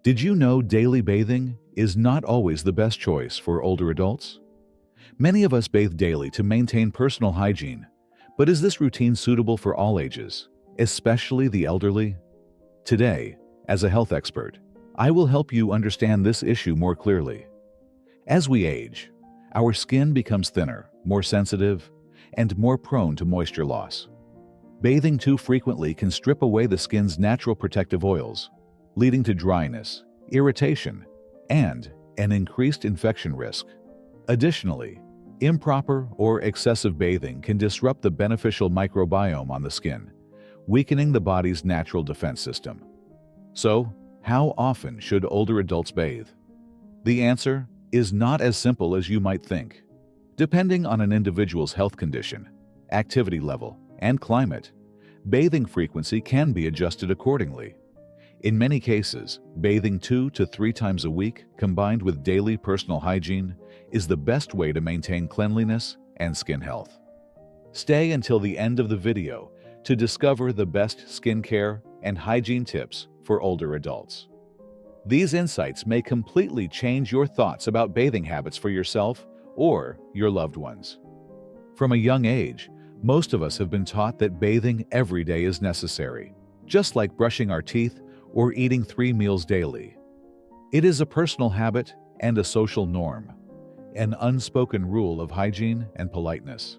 Did you know daily bathing is not always the best choice for older adults? Many of us bathe daily to maintain personal hygiene, but is this routine suitable for all ages, especially the elderly? Today, as a health expert, I will help you understand this issue more clearly. As we age, our skin becomes thinner, more sensitive, and more prone to moisture loss. Bathing too frequently can strip away the skin's natural protective oils, leading to dryness, irritation, and an increased infection risk. Additionally, improper or excessive bathing can disrupt the beneficial microbiome on the skin, weakening the body's natural defense system. So, how often should older adults bathe? The answer is not as simple as you might think. Depending on an individual's health condition, activity level, and climate, bathing frequency can be adjusted accordingly. In many cases, bathing 2 to 3 times a week combined with daily personal hygiene is the best way to maintain cleanliness and skin health. Stay until the end of the video to discover the best skincare and hygiene tips for older adults. These insights may completely change your thoughts about bathing habits for yourself or your loved ones. From a young age, most of us have been taught that bathing every day is necessary, just like brushing our teeth or eating 3 meals daily. It is a personal habit and a social norm, an unspoken rule of hygiene and politeness.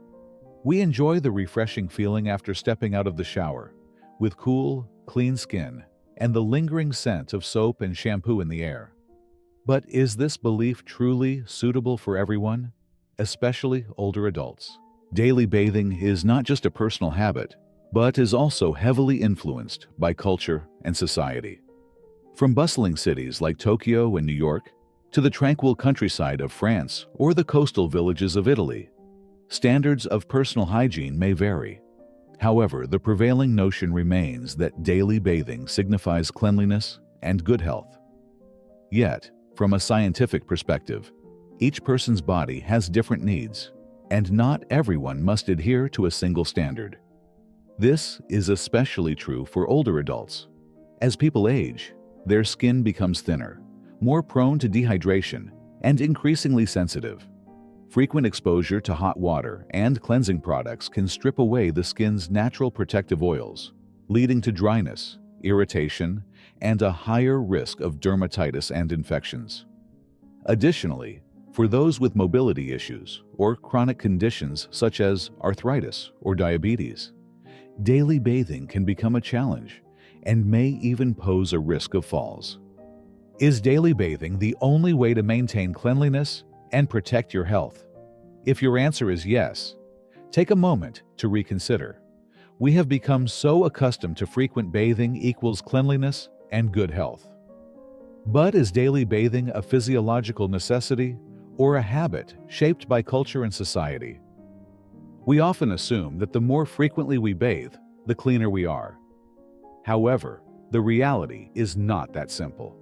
We enjoy the refreshing feeling after stepping out of the shower, with cool, clean skin and the lingering scent of soap and shampoo in the air. But is this belief truly suitable for everyone, especially older adults? Daily bathing is not just a personal habit, but is also heavily influenced by culture and society. From bustling cities like Tokyo and New York to the tranquil countryside of France or the coastal villages of Italy, standards of personal hygiene may vary. However, the prevailing notion remains that daily bathing signifies cleanliness and good health. Yet, from a scientific perspective, each person's body has different needs, and not everyone must adhere to a single standard. This is especially true for older adults. As people age, their skin becomes thinner, more prone to dehydration, and increasingly sensitive. Frequent exposure to hot water and cleansing products can strip away the skin's natural protective oils, leading to dryness, irritation, and a higher risk of dermatitis and infections. Additionally, for those with mobility issues or chronic conditions such as arthritis or diabetes, daily bathing can become a challenge and may even pose a risk of falls. Is daily bathing the only way to maintain cleanliness and protect your health? If your answer is yes, take a moment to reconsider. We have become so accustomed to frequent bathing equals cleanliness and good health. But is daily bathing a physiological necessity or a habit shaped by culture and society? We often assume that the more frequently we bathe, the cleaner we are. However, the reality is not that simple.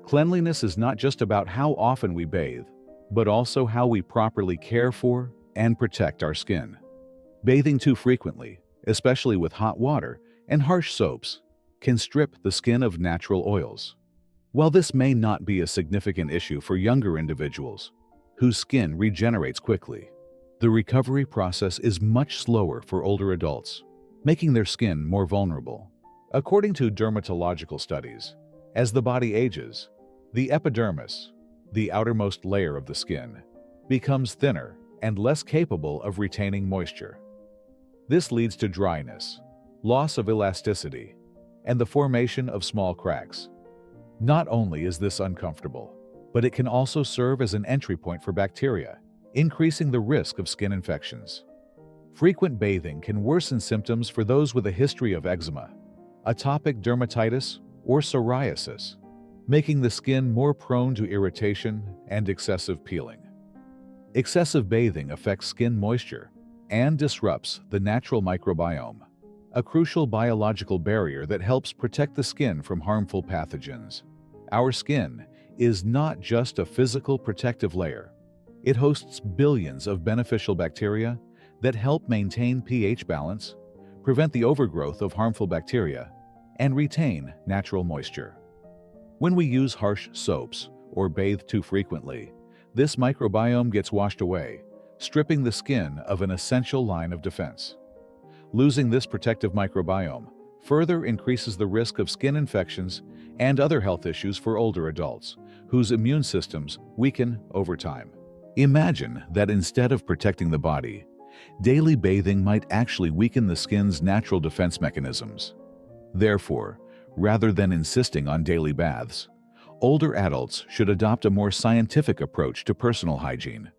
Cleanliness is not just about how often we bathe, but also how we properly care for and protect our skin. Bathing too frequently, especially with hot water and harsh soaps, can strip the skin of natural oils. While this may not be a significant issue for younger individuals, whose skin regenerates quickly, the recovery process is much slower for older adults, making their skin more vulnerable. According to dermatological studies, as the body ages, the epidermis, the outermost layer of the skin, becomes thinner and less capable of retaining moisture. This leads to dryness, loss of elasticity, and the formation of small cracks. Not only is this uncomfortable, but it can also serve as an entry point for bacteria, increasing the risk of skin infections. Frequent bathing can worsen symptoms for those with a history of eczema, atopic dermatitis, or psoriasis, making the skin more prone to irritation and excessive peeling. Excessive bathing affects skin moisture and disrupts the natural microbiome, a crucial biological barrier that helps protect the skin from harmful pathogens. Our skin is not just a physical protective layer. It hosts billions of beneficial bacteria that help maintain pH balance, prevent the overgrowth of harmful bacteria, and retain natural moisture. When we use harsh soaps or bathe too frequently, this microbiome gets washed away, stripping the skin of an essential line of defense. Losing this protective microbiome further increases the risk of skin infections and other health issues for older adults, whose immune systems weaken over time. Imagine that instead of protecting the body, daily bathing might actually weaken the skin's natural defense mechanisms. Therefore, rather than insisting on daily baths, older adults should adopt a more scientific approach to personal hygiene.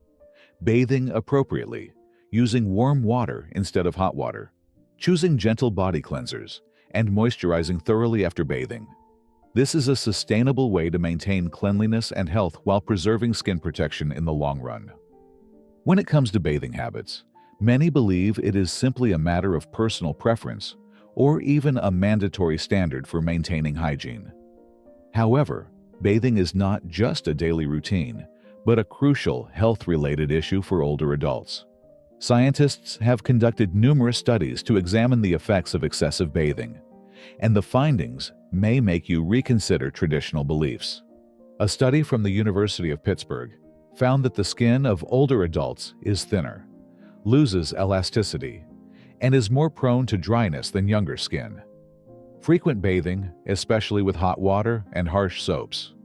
Bathing appropriately, using warm water instead of hot water, choosing gentle body cleansers, and moisturizing thoroughly after bathing. This is a sustainable way to maintain cleanliness and health while preserving skin protection in the long run. When it comes to bathing habits, many believe it is simply a matter of personal preference or even a mandatory standard for maintaining hygiene. However, bathing is not just a daily routine, but a crucial health-related issue for older adults. Scientists have conducted numerous studies to examine the effects of excessive bathing, and the findings may make you reconsider traditional beliefs. A study from the University of Pittsburgh found that the skin of older adults is thinner, loses elasticity, and is more prone to dryness than younger skin. Frequent bathing, especially with hot water and harsh soaps,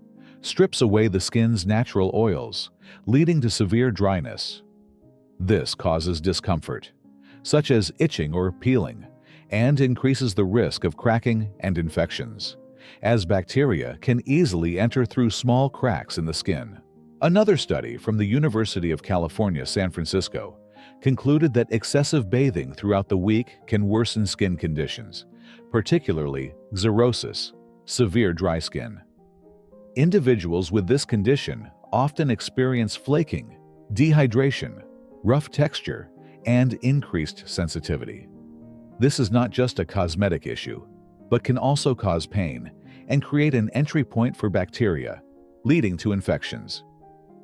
strips away the skin's natural oils, leading to severe dryness. This causes discomfort, such as itching or peeling, and increases the risk of cracking and infections, as bacteria can easily enter through small cracks in the skin. Another study from the University of California, San Francisco, concluded that excessive bathing throughout the week can worsen skin conditions, particularly xerosis, severe dry skin. Individuals with this condition often experience flaking, dehydration, rough texture, and increased sensitivity. This is not just a cosmetic issue, but can also cause pain and create an entry point for bacteria, leading to infections.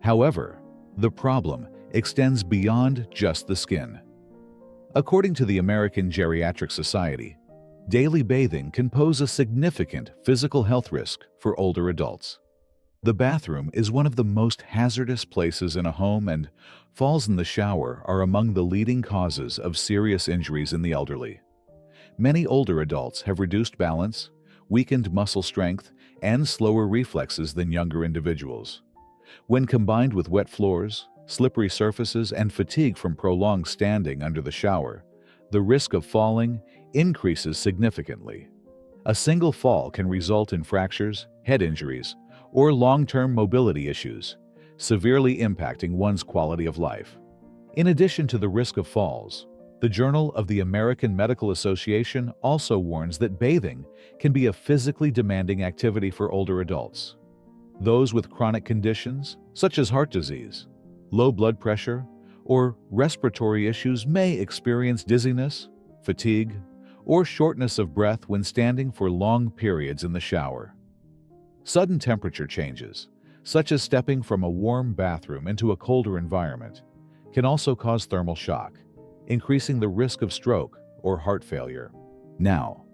However, the problem extends beyond just the skin. According to the American Geriatric Society, daily bathing can pose a significant physical health risk for older adults. The bathroom is one of the most hazardous places in a home, and falls in the shower are among the leading causes of serious injuries in the elderly. Many older adults have reduced balance, weakened muscle strength, and slower reflexes than younger individuals. When combined with wet floors, slippery surfaces, and fatigue from prolonged standing under the shower, the risk of falling increases significantly. A single fall can result in fractures, head injuries, or long-term mobility issues, severely impacting one's quality of life. In addition to the risk of falls, the Journal of the American Medical Association also warns that bathing can be a physically demanding activity for older adults. Those with chronic conditions, such as heart disease, low blood pressure, or respiratory issues may experience dizziness, fatigue, or shortness of breath when standing for long periods in the shower. Sudden temperature changes, such as stepping from a warm bathroom into a colder environment, can also cause thermal shock, increasing the risk of stroke or heart failure. Now,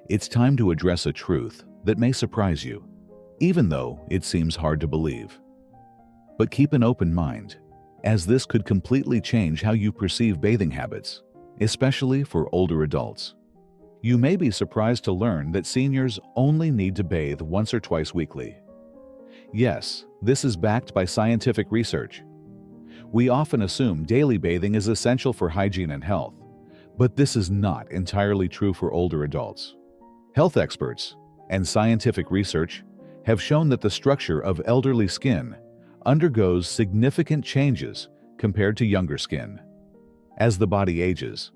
it's time to address a truth that may surprise you, even though it seems hard to believe. But keep an open mind, as this could completely change how you perceive bathing habits, especially for older adults. You may be surprised to learn that seniors only need to bathe once or twice weekly. Yes, this is backed by scientific research. We often assume daily bathing is essential for hygiene and health, but this is not entirely true for older adults. Health experts and scientific research have shown that the structure of elderly skin undergoes significant changes compared to younger skin. As the body ages,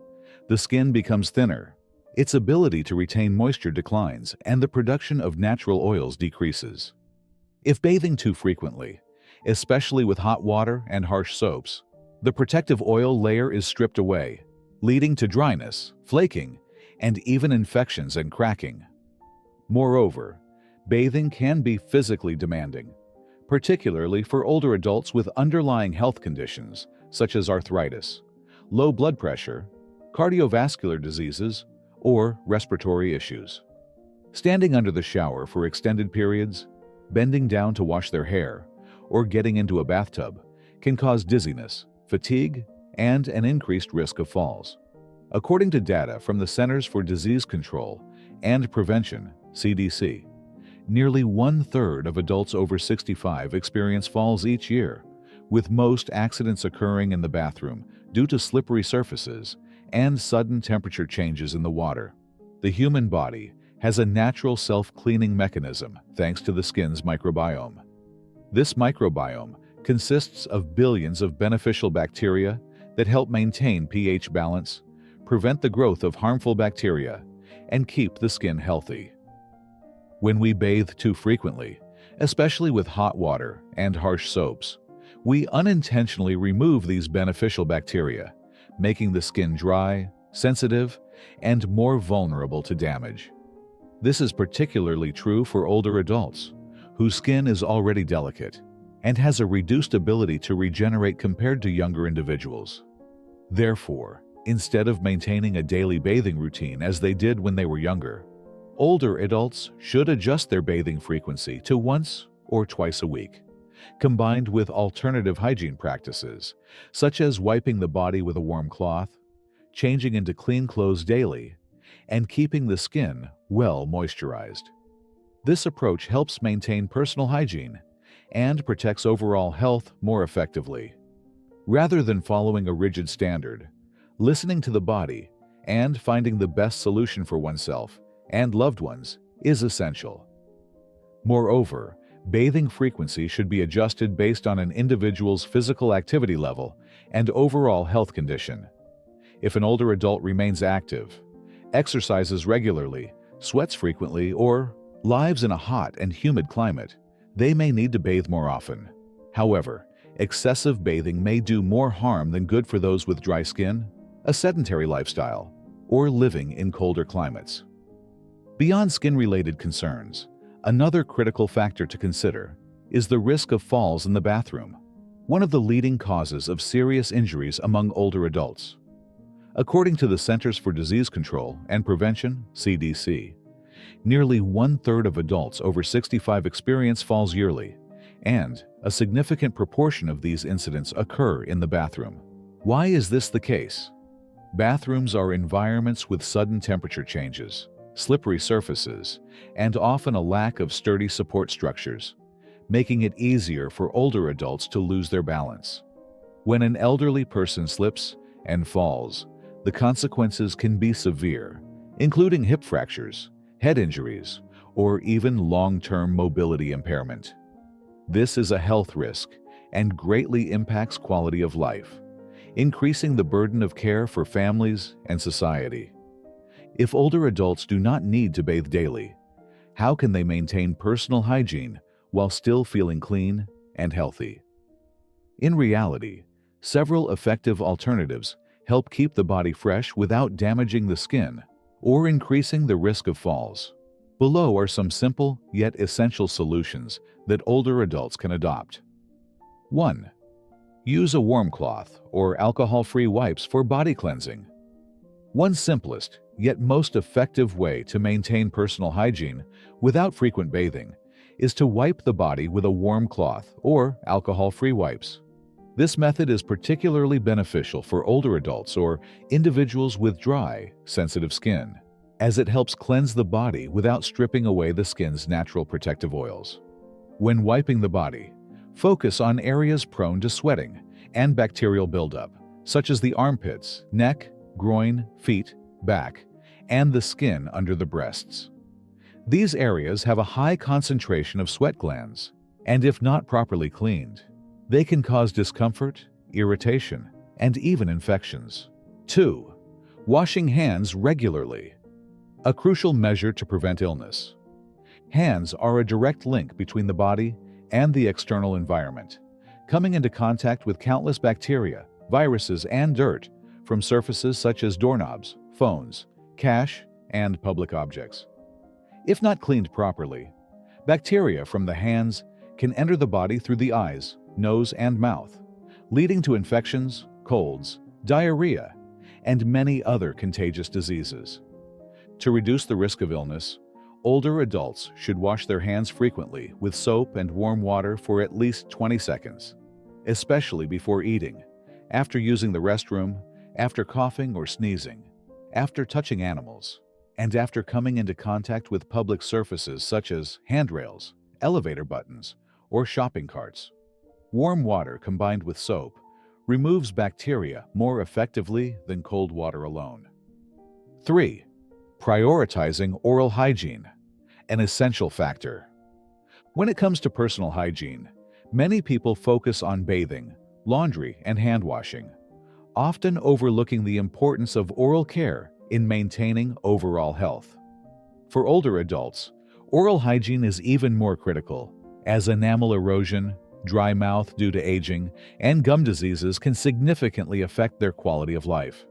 the skin becomes thinner, its ability to retain moisture declines, and the production of natural oils decreases. If bathing too frequently, especially with hot water and harsh soaps, the protective oil layer is stripped away, leading to dryness, flaking, and even infections and cracking. Moreover, bathing can be physically demanding, particularly for older adults with underlying health conditions such as arthritis, low blood pressure, cardiovascular diseases, or respiratory issues. Standing under the shower for extended periods, Bending down to wash their hair or getting into a bathtub can cause dizziness, fatigue, and an increased risk of falls. According to data from the Centers for Disease Control and Prevention, CDC, nearly 1/3 of adults over 65 experience falls each year, with most accidents occurring in the bathroom due to slippery surfaces and sudden temperature changes in the water. The human body has a natural self-cleaning mechanism thanks to the skin's microbiome. This microbiome consists of billions of beneficial bacteria that help maintain pH balance, prevent the growth of harmful bacteria, and keep the skin healthy. When we bathe too frequently, especially with hot water and harsh soaps, we unintentionally remove these beneficial bacteria, making the skin dry, sensitive, and more vulnerable to damage. This is particularly true for older adults, whose skin is already delicate and has a reduced ability to regenerate compared to younger individuals. Therefore, instead of maintaining a daily bathing routine as they did when they were younger, older adults should adjust their bathing frequency to once or twice a week, combined with alternative hygiene practices, such as wiping the body with a warm cloth, changing into clean clothes daily, and keeping the skin well moisturized. This approach helps maintain personal hygiene and protects overall health more effectively. Rather than following a rigid standard, listening to the body and finding the best solution for oneself and loved ones is essential. Moreover, bathing frequency should be adjusted based on an individual's physical activity level and overall health condition. If an older adult remains active, exercises regularly, sweats frequently, or lives in a hot and humid climate, they may need to bathe more often. However, excessive bathing may do more harm than good for those with dry skin, a sedentary lifestyle, or living in colder climates. Beyond skin-related concerns, another critical factor to consider is the risk of falls in the bathroom, one of the leading causes of serious injuries among older adults. According to the Centers for Disease Control and Prevention, CDC, nearly 1/3 of adults over 65 experience falls yearly, and a significant proportion of these incidents occur in the bathroom. Why is this the case? Bathrooms are environments with sudden temperature changes, slippery surfaces, and often a lack of sturdy support structures, making it easier for older adults to lose their balance. When an elderly person slips and falls, the consequences can be severe, including hip fractures, head injuries, or even long-term mobility impairment. This is a health risk and greatly impacts quality of life, increasing the burden of care for families and society. If older adults do not need to bathe daily, how can they maintain personal hygiene while still feeling clean and healthy? In reality, several effective alternatives help keep the body fresh without damaging the skin or increasing the risk of falls. Below are some simple yet essential solutions that older adults can adopt. 1. Use a warm cloth or alcohol-free wipes for body cleansing. One simplest yet most effective way to maintain personal hygiene without frequent bathing is to wipe the body with a warm cloth or alcohol-free wipes. This method is particularly beneficial for older adults or individuals with dry, sensitive skin, as it helps cleanse the body without stripping away the skin's natural protective oils. When wiping the body, focus on areas prone to sweating and bacterial buildup, such as the armpits, neck, groin, feet, back, and the skin under the breasts. These areas have a high concentration of sweat glands, and if not properly cleaned, they can cause discomfort, irritation, and even infections. 2. Washing hands regularly. A crucial measure to prevent illness. Hands are a direct link between the body and the external environment, coming into contact with countless bacteria, viruses, and dirt from surfaces such as doorknobs, phones, cash, and public objects. If not cleaned properly, bacteria from the hands can enter the body through the eyes, nose, and mouth, leading to infections, colds, diarrhea, and many other contagious diseases. To reduce the risk of illness, Older adults should wash their hands frequently with soap and warm water for at least 20 seconds, especially before eating, after using the restroom, after coughing or sneezing, after touching animals, and after coming into contact with public surfaces such as handrails, elevator buttons, or shopping carts. Warm water combined with soap removes bacteria more effectively than cold water alone. 3. Prioritizing oral hygiene, an essential factor. When it comes to personal hygiene, many people focus on bathing, laundry, and hand washing, often overlooking the importance of oral care in maintaining overall health. For older adults, oral hygiene is even more critical, as enamel erosion, dry mouth due to aging, and gum diseases can significantly affect their quality of life.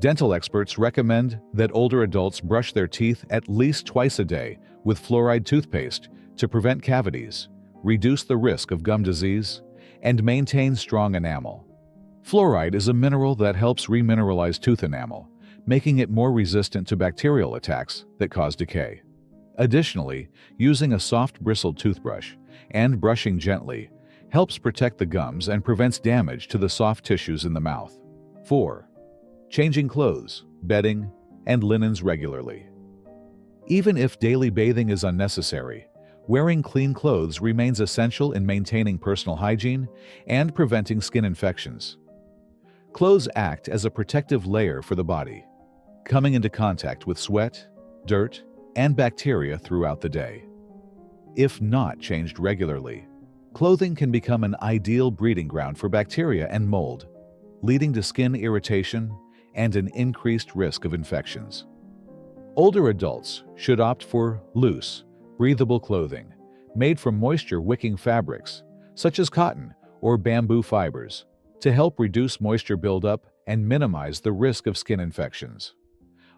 Dental experts recommend that older adults brush their teeth at least twice a day with fluoride toothpaste to prevent cavities, reduce the risk of gum disease, and maintain strong enamel. Fluoride is a mineral that helps remineralize tooth enamel, making it more resistant to bacterial attacks that cause decay. Additionally, using a soft bristled toothbrush and brushing gently helps protect the gums and prevents damage to the soft tissues in the mouth. 4. Changing clothes, bedding, and linens regularly. Even if daily bathing is unnecessary, wearing clean clothes remains essential in maintaining personal hygiene and preventing skin infections. Clothes act as a protective layer for the body, coming into contact with sweat, dirt, and bacteria throughout the day. If not changed regularly, clothing can become an ideal breeding ground for bacteria and mold, leading to skin irritation and an increased risk of infections. Older adults should opt for loose, breathable clothing made from moisture-wicking fabrics, such as cotton or bamboo fibers, to help reduce moisture buildup and minimize the risk of skin infections.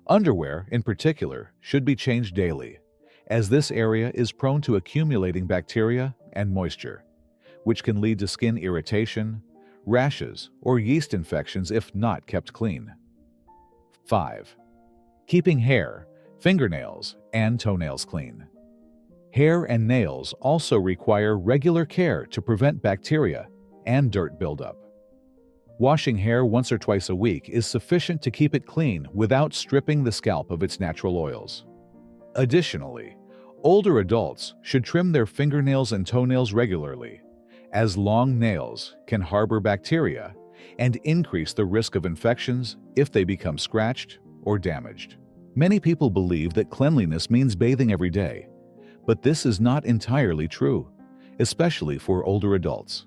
Underwear, in particular, should be changed daily, as this area is prone to accumulating bacteria and moisture, which can lead to skin irritation, rashes, or yeast infections if not kept clean. 5. Keeping hair, fingernails, and toenails clean. Hair and nails also require regular care to prevent bacteria and dirt buildup. Washing hair once or twice a week is sufficient to keep it clean without stripping the scalp of its natural oils. Additionally, older adults should trim their fingernails and toenails regularly, as long nails can harbor bacteria and increase the risk of infections if they become scratched or damaged. Many people believe that cleanliness means bathing every day, but this is not entirely true, especially for older adults.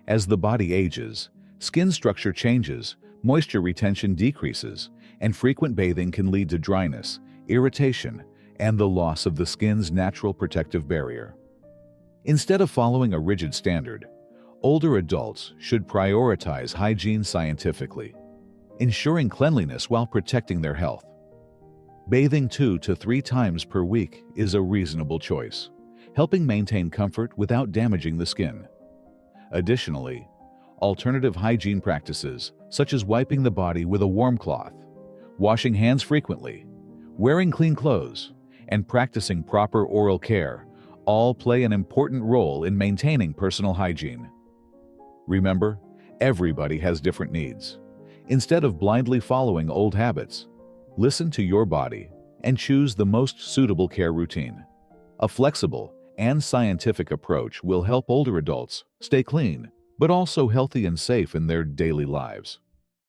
As the body ages, skin structure changes, moisture retention decreases, and frequent bathing can lead to dryness, irritation, and the loss of the skin's natural protective barrier. Instead of following a rigid standard, older adults should prioritize hygiene scientifically, ensuring cleanliness while protecting their health. Bathing 2 to 3 times per week is a reasonable choice, helping maintain comfort without damaging the skin. Additionally, alternative hygiene practices, such as wiping the body with a warm cloth, washing hands frequently, wearing clean clothes, and practicing proper oral care, all play an important role in maintaining personal hygiene. Remember, everybody has different needs. Instead of blindly following old habits, listen to your body and choose the most suitable care routine. A flexible and scientific approach will help older adults stay clean, but also healthy and safe in their daily lives.